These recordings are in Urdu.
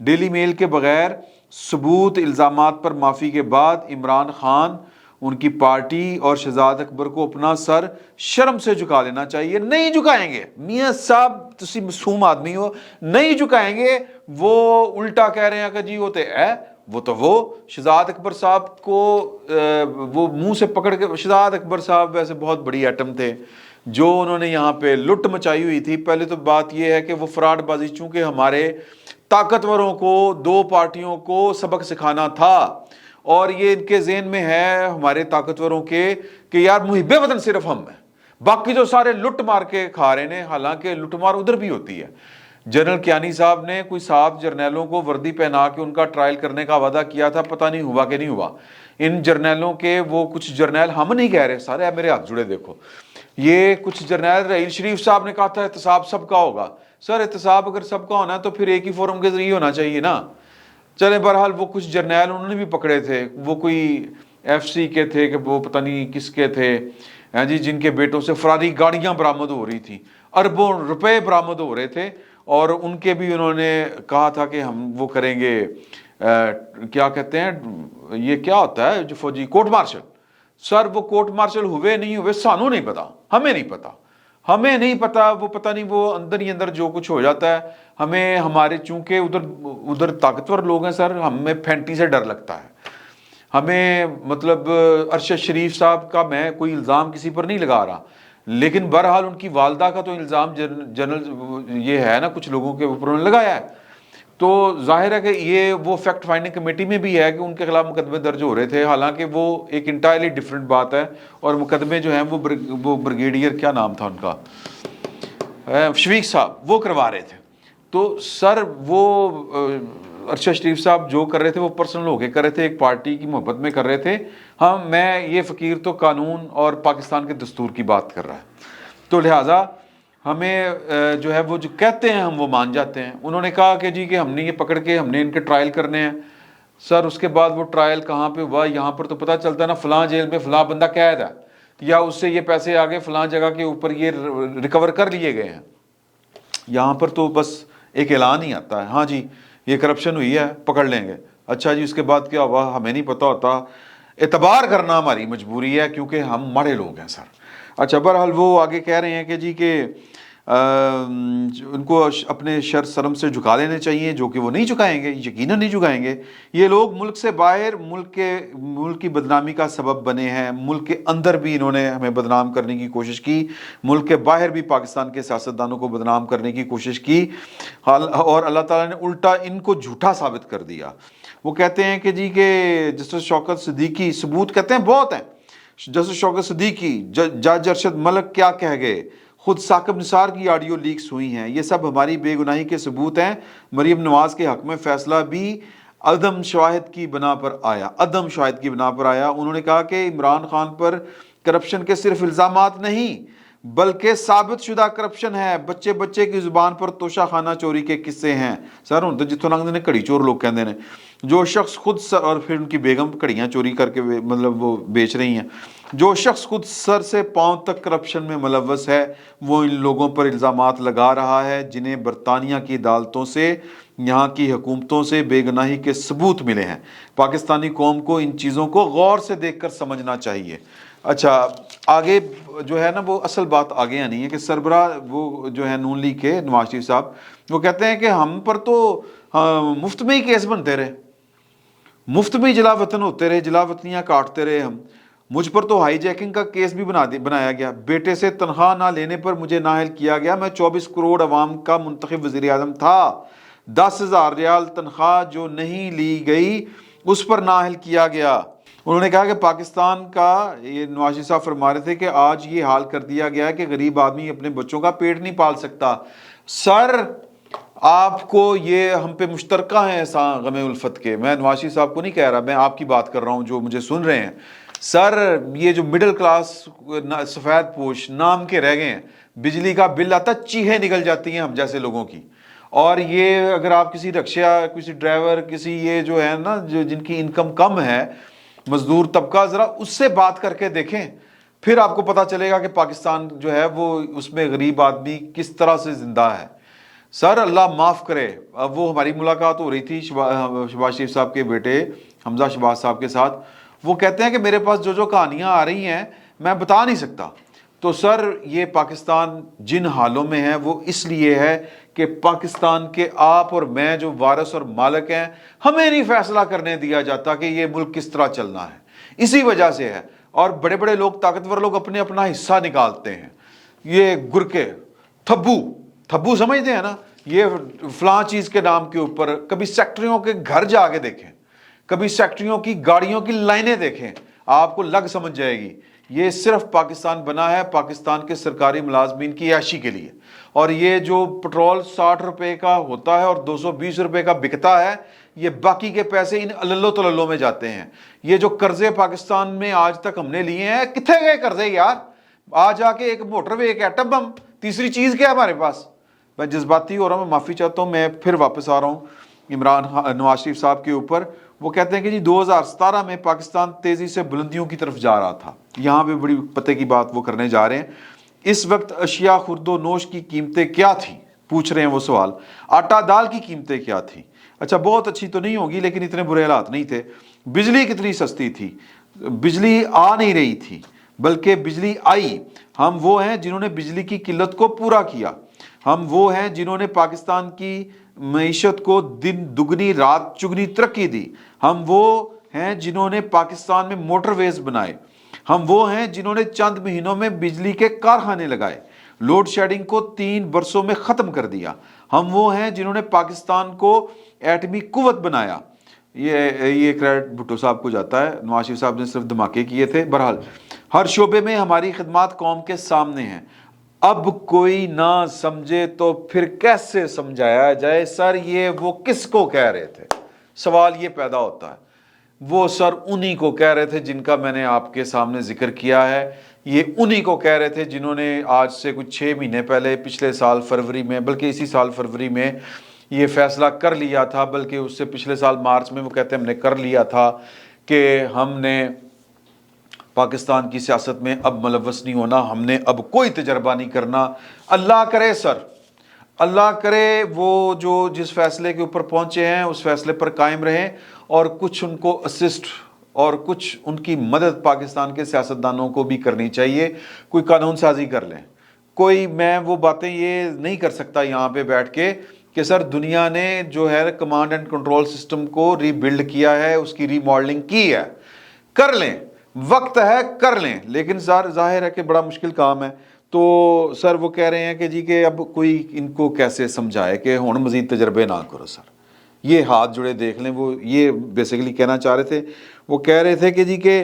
ڈیلی میل کے بغیر ثبوت الزامات پر معافی کے بعد عمران خان، ان کی پارٹی اور شہزاد اکبر کو اپنا سر شرم سے جھکا لینا چاہیے. نہیں جھکائیں گے میاں صاحب، تسی معصوم آدمی ہو، نہیں جھکائیں گے. وہ الٹا کہہ رہے ہیں کہ جی وہ شہزاد اکبر صاحب کو وہ منہ سے پکڑ کے، شہزاد اکبر صاحب ویسے بہت بڑی ایٹم تھے جو انہوں نے یہاں پہ لٹ مچائی ہوئی تھی. پہلے تو بات یہ ہے کہ وہ فراڈ بازی، چونکہ ہمارے طاقتوروں کو، دو پارٹیوں کو سبق سکھانا تھا، اور یہ ان کے ذہن میں ہے ہمارے طاقتوروں کے کہ یار محب وطن صرف ہم ہیں، باقی جو سارے لٹ مار کے کھا رہے ہیں. حالانکہ لٹ مار ادھر بھی ہوتی ہے. جنرل کیانی صاحب نے کوئی 7 جرنیلوں کو وردی پہنا کے ان کا ٹرائل کرنے کا وعدہ کیا تھا، پتہ نہیں ہوا کہ نہیں ہوا. ان جرنیلوں کے وہ کچھ جرنیل، ہم نہیں کہہ رہے، سارے میرے ہاتھ جڑے دیکھو، یہ کچھ جرنیل، رحیل شریف صاحب نے کہا تھا احتساب سب کا ہوگا. سر احتساب اگر سب کا ہونا ہے تو پھر ایک ہی فورم کے ذریعے ہونا چاہیے نا. چلے بہرحال وہ کچھ جرنیل انہوں نے بھی پکڑے تھے، وہ کوئی ایف سی کے تھے کہ وہ پتہ نہیں کس کے تھے، ہاں جی، جن کے بیٹوں سے فراری گاڑیاں برآمد ہو رہی تھیں، اربوں روپے برآمد ہو رہے تھے، اور ان کے بھی انہوں نے کہا تھا کہ ہم وہ کریں گے، کیا کہتے ہیں یہ کیا ہوتا ہے جو فوجی، کورٹ مارشل. سر وہ کورٹ مارشل ہوئے نہیں ہوئے سانوں نہیں پتا، ہمیں نہیں پتا، وہ پتہ نہیں وہ اندر ہی اندر جو کچھ ہو جاتا ہے. ہمیں ہمارے چونکہ ادھر طاقتور لوگ ہیں سر، ہمیں پھینٹی سے ڈر لگتا ہے. ہمیں مطلب ارشد شریف صاحب کا میں کوئی الزام کسی پر نہیں لگا رہا، لیکن بہرحال ان کی والدہ کا تو الزام جنرل یہ ہے نا کچھ لوگوں کے اوپر انہوں نے لگایا ہے. تو ظاہر ہے کہ یہ وہ فیکٹ فائنڈنگ کمیٹی میں بھی ہے کہ ان کے خلاف مقدمے درج ہو رہے تھے، حالانکہ وہ ایک انٹائرلی ڈفرینٹ بات ہے. اور مقدمے جو ہیں وہ بریگیڈیئر کیا نام تھا ان کا، شفیق صاحب، وہ کروا رہے تھے. تو سر وہ ارشد شریف صاحب جو کر رہے تھے وہ پرسنل ہو کے کر رہے تھے، ایک پارٹی کی محبت میں کر رہے تھے. میں یہ فقیر تو قانون اور پاکستان کے دستور کی بات کر رہا ہے، تو لہٰذا ہمیں جو ہے وہ جو کہتے ہیں ہم وہ مان جاتے ہیں. انہوں نے کہا کہ جی کہ ہم نے یہ پکڑ کے ہم نے ان کے ٹرائل کرنے ہیں. سر اس کے بعد وہ ٹرائل کہاں پہ ہوا؟ یہاں پر تو پتہ چلتا ہے نا فلاں جیل میں فلاں بندہ قید ہے، یا اس سے یہ پیسے آگے فلاں جگہ کے اوپر یہ ریکور کر لیے گئے ہیں. یہاں پر تو بس ایک اعلان ہی آتا ہے، ہاں جی یہ کرپشن ہوئی ہے پکڑ لیں گے. اچھا جی اس کے بعد کیا ہوا ہمیں نہیں پتہ ہوتا. اعتبار کرنا ہماری مجبوری ہے کیونکہ ہم ماڑے لوگ ہیں سر. اچھا بہرحال وہ آگے کہہ رہے ہیں کہ جی کہ ان کو اپنے شر شرم سے جھکا لینے چاہیے، جو کہ وہ نہیں جھکائیں گے، یقیناً نہیں جھکائیں گے. یہ لوگ ملک سے باہر ملک کی بدنامی کا سبب بنے ہیں. ملک کے اندر بھی انہوں نے ہمیں بدنام کرنے کی کوشش کی، ملک کے باہر بھی پاکستان کے سیاستدانوں کو بدنام کرنے کی کوشش کی، اور اللہ تعالیٰ نے الٹا ان کو جھوٹا ثابت کر دیا. وہ کہتے ہیں کہ جی کہ جسٹس شوکت صدیقی، ثبوت کہتے ہیں بہت ہیں. جسٹس شوکت صدیقی، جج ارشد ملک کیا کہہ گئے، خود ثاقب نثار کی آڈیو لیکس ہوئی ہیں، یہ سب ہماری بے گناہی کے ثبوت ہیں. مریم نواز کے حق میں فیصلہ بھی عدم شواہد کی بنا پر آیا. انہوں نے کہا کہ عمران خان پر کرپشن کے صرف الزامات نہیں بلکہ ثابت شدہ کرپشن ہے. بچے کی زبان پر توشہ خانہ چوری کے قصے ہیں. سر ہوں تو جتوں لنگتے ہیں کڑی چور لوگ کہتے ہیں، جو شخص خود اور پھر ان کی بیگم کڑیاں چوری کر کے مطلب وہ بیچ رہی ہیں. جو شخص خود سر سے پاؤں تک کرپشن میں ملوث ہے وہ ان لوگوں پر الزامات لگا رہا ہے جنہیں برطانیہ کی عدالتوں سے، یہاں کی حکومتوں سے بے گناہی کے ثبوت ملے ہیں. پاکستانی قوم کو ان چیزوں کو غور سے دیکھ کر سمجھنا چاہیے. اچھا آگے جو ہے نا وہ اصل بات آگے آنی ہے کہ سربراہ وہ جو ہے نون لیگ کے نواز شریف صاحب، وہ کہتے ہیں کہ ہم پر تو مفت میں ہی کیس بنتے رہے، مفت میں ہی جلا وطن ہوتے رہے، جلا وطنیاں کاٹتے رہے ہم. مجھ پر تو ہائی جیکنگ کا کیس بھی بنایا گیا، بیٹے سے تنخواہ نہ لینے پر مجھے نااہل کیا گیا. میں 24 کروڑ عوام کا منتخب وزیر اعظم تھا، 10,000 ریال تنخواہ جو نہیں لی گئی اس پر نااہل کیا گیا. انہوں نے کہا کہ پاکستان کا، یہ نواز شریف صاحب فرما رہے تھے کہ آج یہ حال کر دیا گیا ہے کہ غریب آدمی اپنے بچوں کا پیٹ نہیں پال سکتا. سر آپ کو یہ ہم پہ مشترکہ ہیں غم الفت کے. میں نواز شریف صاحب کو نہیں کہہ رہا، میں آپ کی بات کر رہا ہوں جو مجھے سن رہے ہیں. سر یہ جو مڈل کلاس سفید پوش نام کے رہ گئے ہیں، بجلی کا بل آتا چیخیں نکل جاتی ہیں ہم جیسے لوگوں کی. اور یہ اگر آپ کسی رکشہ، کسی ڈرائیور، کسی یہ جو ہے نا جو جن کی انکم کم ہے، مزدور طبقہ، ذرا اس سے بات کر کے دیکھیں، پھر آپ کو پتہ چلے گا کہ پاکستان جو ہے وہ اس میں غریب آدمی کس طرح سے زندہ ہے. سر اللہ معاف کرے، اب وہ ہماری ملاقات ہو رہی تھی شہباز شریف صاحب کے بیٹے حمزہ شہباز صاحب کے ساتھ، وہ کہتے ہیں کہ میرے پاس جو جو کہانیاں آ رہی ہیں میں بتا نہیں سکتا۔ تو سر یہ پاکستان جن حالوں میں ہے وہ اس لیے ہے کہ پاکستان کے آپ اور میں جو وارث اور مالک ہیں، ہمیں نہیں فیصلہ کرنے دیا جاتا کہ یہ ملک کس طرح چلنا ہے، اسی وجہ سے ہے۔ اور بڑے بڑے لوگ، طاقتور لوگ اپنے اپنا حصہ نکالتے ہیں، یہ گرکے تھبو سمجھتے ہیں نا، یہ فلاں چیز کے نام کے اوپر کبھی سیکٹریوں کے گھر جا کے دیکھیں، کبھی سیکٹریوں کی گاڑیوں کی لائنیں دیکھیں، آپ کو لگ سمجھ جائے گی یہ صرف پاکستان بنا ہے پاکستان کے سرکاری ملازمین کی عیاشی کے لیے۔ اور یہ جو پٹرول 60 روپے کا ہوتا ہے اور 220 روپے کا بکتا ہے، یہ باقی کے پیسے ان اللو تللو میں جاتے ہیں۔ یہ جو قرضے پاکستان میں آج تک ہم نے لیے ہیں، کتنے گئے قرضے یار؟ آج آ کے ایک موٹر وے، ایک ایٹم بم، تیسری چیز کیا ہے ہمارے پاس؟ میں جذباتی ہو رہا ہوں، میں معافی چاہتا ہوں، میں پھر واپس آ رہا ہوں نواز شریف صاحب کے اوپر۔ وہ کہتے ہیں کہ جی 2017 میں پاکستان تیزی سے بلندیوں کی طرف جا رہا تھا، یہاں پہ بڑی پتے کی بات وہ کرنے جا رہے ہیں۔ اس وقت اشیاء خرد و نوش کی قیمتیں کیا تھیں، پوچھ رہے ہیں وہ سوال۔ آٹا دال کی قیمتیں کیا تھیں؟ اچھا بہت اچھی تو نہیں ہوگی لیکن اتنے برے حالات نہیں تھے۔ بجلی کتنی سستی تھی؟ بجلی آ نہیں رہی تھی بلکہ بجلی آئی۔ ہم وہ ہیں جنہوں نے بجلی کی قلت کو پورا کیا، ہم وہ ہیں جنہوں نے پاکستان کی معیشت کو دن دگنی رات چگنی ترقی دی، ہم وہ ہیں جنہوں نے پاکستان میں موٹر ویز بنائے، ہم وہ ہیں جنہوں نے چند مہینوں میں بجلی کے کارخانے لگائے، لوڈ شیڈنگ کو 3 برسوں میں ختم کر دیا، ہم وہ ہیں جنہوں نے پاکستان کو ایٹمی قوت بنایا۔ یہ کریڈٹ بھٹو صاحب کو جاتا ہے، نواز شریف صاحب نے صرف دھماکے کیے تھے۔ بہرحال ہر شعبے میں ہماری خدمات قوم کے سامنے ہیں، اب کوئی نہ سمجھے تو پھر کیسے سمجھایا جائے؟ سر یہ وہ کس کو کہہ رہے تھے؟ سوال یہ پیدا ہوتا ہے۔ وہ سر انہی کو کہہ رہے تھے جن کا میں نے آپ کے سامنے ذکر کیا ہے، یہ انہی کو کہہ رہے تھے جنہوں نے آج سے کچھ 6 مہینے پہلے پچھلے سال فروری میں، بلکہ اسی سال فروری میں یہ فیصلہ کر لیا تھا، بلکہ اس سے پچھلے سال مارچ میں وہ کہتے ہیں ہم نے کر لیا تھا کہ ہم نے پاکستان کی سیاست میں اب ملوث نہیں ہونا، ہم نے اب کوئی تجربہ نہیں کرنا۔ اللہ کرے سر، اللہ کرے وہ جو جس فیصلے کے اوپر پہنچے ہیں اس فیصلے پر قائم رہیں، اور کچھ ان کو اسسٹ اور کچھ ان کی مدد پاکستان کے سیاستدانوں کو بھی کرنی چاہیے، کوئی قانون سازی کر لیں۔ کوئی میں وہ باتیں یہ نہیں کر سکتا یہاں پہ بیٹھ کے کہ سر دنیا نے جو ہے کمانڈ اینڈ کنٹرول سسٹم کو ری بلڈ کیا ہے، اس کی ری ماڈلنگ کی ہے، کر لیں، وقت ہے کر لیں، لیکن ظاہر ہے کہ بڑا مشکل کام ہے۔ تو سر وہ کہہ رہے ہیں کہ جی کہ اب کوئی ان کو کیسے سمجھائے کہ ہن مزید تجربے نہ کرو۔ سر یہ ہاتھ جڑے دیکھ لیں، وہ یہ بیسیکلی کہنا چاہ رہے تھے۔ وہ کہہ رہے تھے کہ جی کہ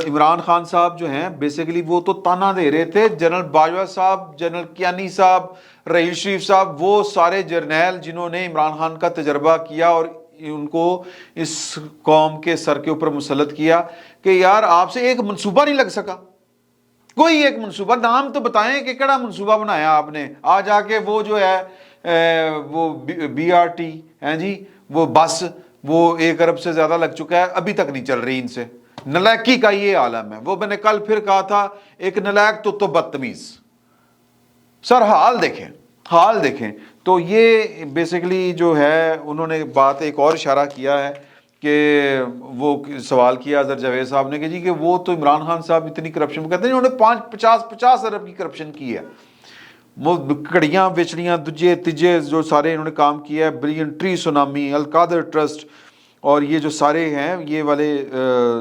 عمران خان صاحب جو ہیں بیسیکلی وہ تو تانا دے رہے تھے، جنرل باجوہ صاحب، جنرل کیانی صاحب، رحیل شریف صاحب، وہ سارے جرنیل جنہوں نے عمران خان کا تجربہ کیا اور ان کو اس قوم کے سر کے اوپر مسلط کیا کہ یار آپ سے ایک منصوبہ نہیں لگ سکا، کوئی ایک منصوبہ نام تو بتائیں کہ کیڑا منصوبہ بنایا آپ نے۔ آج آ کے وہ جو ہے وہ بی آر ٹی ہیں جی، وہ بس وہ 1 ارب سے زیادہ لگ چکا ہے، ابھی تک نہیں چل رہی ان سے۔ نلائکی کا یہ عالم ہے۔ وہ میں نے کل پھر کہا تھا ایک نلائک تو بدتمیز۔ سر حال دیکھیں، حال دیکھیں۔ تو یہ بیسیکلی جو ہے انہوں نے بات ایک اور اشارہ کیا ہے کہ وہ سوال کیا اظہر جاوید صاحب نے کہ جی کہ وہ تو عمران خان صاحب اتنی کرپشن، وہ کہتے ہیں انہوں نے 50 ارب کی کرپشن کی ہے، کڑیاں بیچڑیاں دجے تجے جو سارے انہوں نے کام کیا ہے، بلین ٹری سونامی، القادر ٹرسٹ، اور یہ جو سارے ہیں یہ والے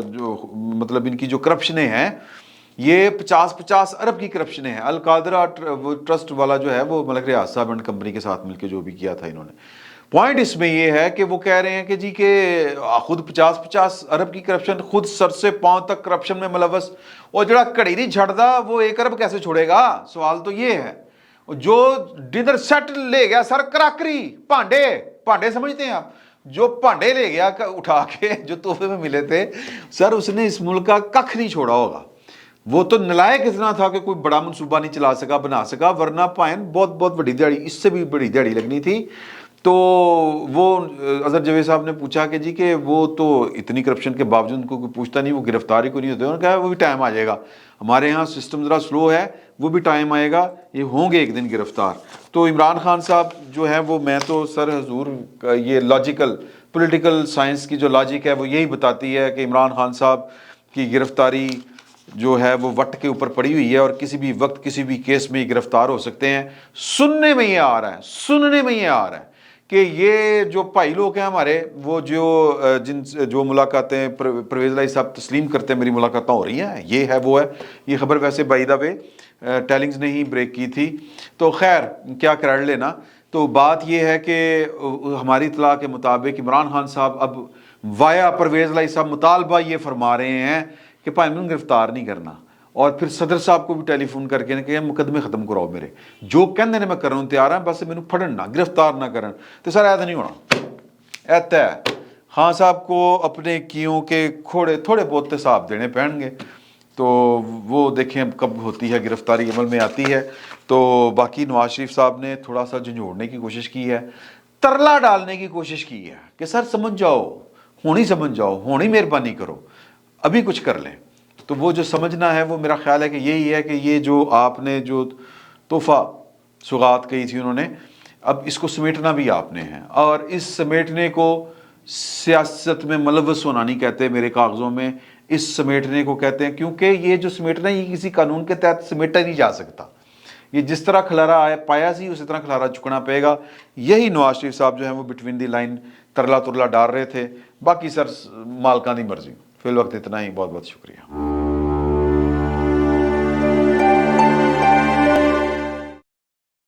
جو مطلب ان کی جو کرپشنیں ہیں یہ 50 ارب کی کرپشنیں ہیں۔ القادرہ ٹرسٹ والا جو ہے وہ ملک ریاض صاحب اینڈ کمپنی کے ساتھ مل کے جو بھی کیا تھا انہوں نے۔ پوائنٹ اس میں یہ ہے کہ وہ کہہ رہے ہیں کہ جی کہ خود 50 ارب کی کرپشن، خود سر سے پاؤں تک کرپشن میں ملوث، اور جڑا کڑی نہیں چھڑدا وہ 1 ارب کیسے چھوڑے گا؟ سوال تو یہ ہے۔ جو ڈنر سیٹ لے گیا سر، کراکری، پانڈے سمجھتے ہیں آپ، جو پانڈے لے گیا اٹھا کے جو تحفے میں ملے تھے، سر اس نے اس ملک کا ککھ نہیں چھوڑا ہوگا۔ وہ تو نلائق اتنا تھا کہ کوئی بڑا منصوبہ نہیں چلا سکا، بنا سکا، ورنہ پائن بہت بڑی دیہڑی، اس سے بھی بڑی دیہڑی لگنی تھی۔ تو وہ اظہر جاوید صاحب نے پوچھا کہ جی کہ وہ تو اتنی کرپشن کے باوجود ان کو کوئی پوچھتا نہیں، وہ گرفتاری کو نہیں ہوتے، انہوں نے کہا وہ بھی ٹائم آ جائے گا، ہمارے ہاں سسٹم ذرا سلو ہے، وہ بھی ٹائم آئے گا, یہ ہوں گے ایک دن گرفتار. تو عمران خان صاحب جو ہیں وہ, میں تو سر حضور یہ لاجیکل پولیٹیکل سائنس کی جو لاجک ہے وہ یہی بتاتی ہے کہ عمران خان صاحب کی گرفتاری جو ہے وہ وٹ کے اوپر پڑی ہوئی ہے, اور کسی بھی وقت کسی بھی کیس میں گرفتار ہو سکتے ہیں. سننے میں یہ آ رہا ہے کہ یہ جو بھائی لوگ ہیں ہمارے, وہ جو ملاقاتیں پرویز الہی صاحب تسلیم کرتے ہیں, میری ملاقاتیں ہو رہی ہیں, یہ ہے وہ ہے. یہ خبر ویسے بائی دا وے ٹیلنگز نے ہی بریک کی تھی, تو خیر کیا کر لینا. تو بات یہ ہے کہ ہماری اطلاع کے مطابق عمران خان صاحب اب وایا پرویز الہی صاحب مطالبہ یہ فرما رہے ہیں کہ بھائی میں گرفتار نہیں کرنا, اور پھر صدر صاحب کو بھی ٹیلی فون کر کے کہ مقدمے ختم کراؤ میرے, جو کہندے نے میں کروں تیار ہاں, بس مینوں پھڑن نہ, گرفتار نہ کرن. تو سر ایسا نہیں ہونا, ایسا ہے خان صاحب کو اپنے کیوں کے تھوڑے بہت حساب دینے پڑیں گے. تو وہ دیکھیں کب ہوتی ہے گرفتاری عمل میں آتی ہے. تو باقی نواز شریف صاحب نے تھوڑا سا جھنجھوڑنے کی کوشش کی ہے, ترلا ڈالنے کی کوشش کی ہے کہ سر سمجھ جاؤ, سمجھ جاؤ, ہونی مہربانی کرو, ابھی کچھ کر لیں. تو وہ جو سمجھنا ہے وہ میرا خیال ہے کہ یہی ہے کہ یہ جو آپ نے جو تحفہ سوغات کہی تھی انہوں نے, اب اس کو سمیٹنا بھی آپ نے ہے, اور اس سمیٹنے کو سیاست میں ملوث ہونا نہیں کہتے میرے کاغذوں میں, اس سمیٹنے کو کہتے ہیں, کیونکہ یہ جو سمیٹنا یہ کسی قانون کے تحت سمیٹا نہیں جا سکتا. یہ جس طرح کھلارا پایا سی اسی طرح کھلارا چکنا پڑے گا. یہی نواز شریف صاحب جو ہیں وہ بٹوین دی لائن ترلا ڈال رہے تھے. باقی سر مالکاں دی مرضی. فی الوقت اتنا ہی, بہت بہت شکریہ.